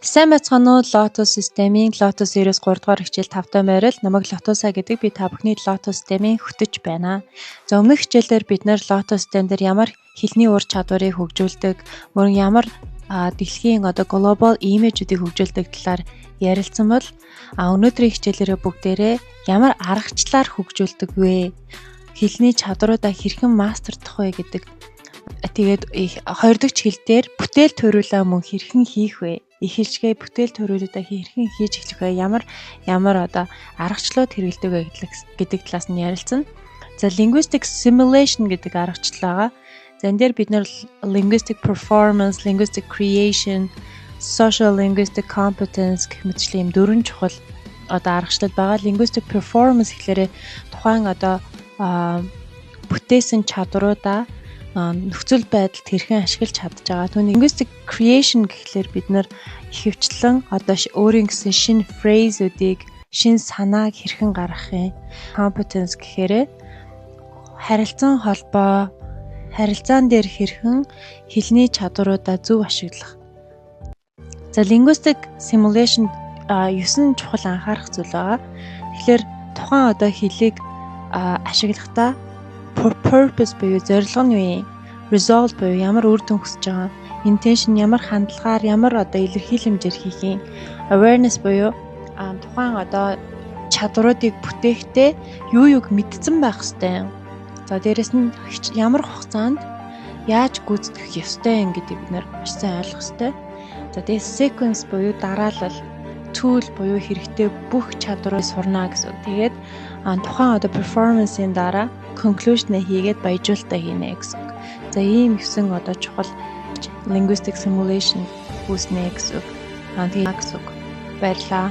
Сайн байцгаана уу? Lotus системийн Lotus 93 дугаар хичээл 5 дахь байрал намайг Lotus гэдэг би та бүхний Lotus системийн хөтөж байна. За өмнөх хичээлээр бид нэр Lotus систем дээр ямар хэлний ур чадварыг хөгжүүлдэг, мөн ямар дэлхийн global image-үүдийг хөгжүүлдэг талаар ярилцсан бол өнөөдрийн хичээлээрээ бүгдээрээ ямар аргачлалаар хөгжүүлдэг вэ? Хэлний чадваруудаа хэрхэн мастerdах вэ гэдэг. Тэгээд хоёр дахь хэл дээр бүтээл төрүүлээ мөн хэрхэн хийх вэ? Эхэлжгээ бүтээл төрүүлүүдээ хэрхэн хийж эхлэх вэ? Ямар аргачлалууд хэрэглэдэг вэ гэдэг талаас нь ярилцсан. За linguistic simulation гэдэг аргачлал байгаа. За энэ дээр бид нэр linguistic performance, linguistic creation, social linguistic competence гэх мэтчлэн дөрвөн чухал аргачлал байгаа. Linguistic performance гэхлээрээ тухайн бүтээсэн чадруудаа нөхцөл байдалд хэрхэн ашиглаж чадж байгаа. Түүний linguistic creation гэхлээр бид нар ихэвчлэн өөрийн гэсэн шинэ phrase-үүдийг, шинэ санааг хэрхэн гаргах юм. Competence гэхээрээ харилцан холбоо, харилцаан дээр хэрхэн хэлний чадваруудаа зөв ашиглах. За linguistic simulation 9 чухал анхаарах зүйл байгаа. Тэгэхээр тухайн хэлийг ашиглахдаа purpose буюу зорилго нь юу юм? Result буюу ямар үр дүн хүсэж байгаа? Intention ямар хандлагаар, ямар илэрхийлэмжээр хийх юм? Awareness буюу тухайн чадваруудыг бүтээхдээ юу юуг мэдсэн байх ёстой. За дээрэс нь ямар хугацаанд яаж гүйцэтгэх ёстой юм гэдгийг бид нар маш сайн ойлгох ёстой. За дээс sequence буюу дараалал, tool буюу хэрэгтэй бүх чадварыг сурна гэсэн. Тэгээд тухайн performance-ийн дараа conclusion-ыг хийгээд баяжуулалтаа хийнэ гэсэн. За ийм 9 чухал linguistic simulation үүснэ гэсэн. Тэгээд баярлалаа.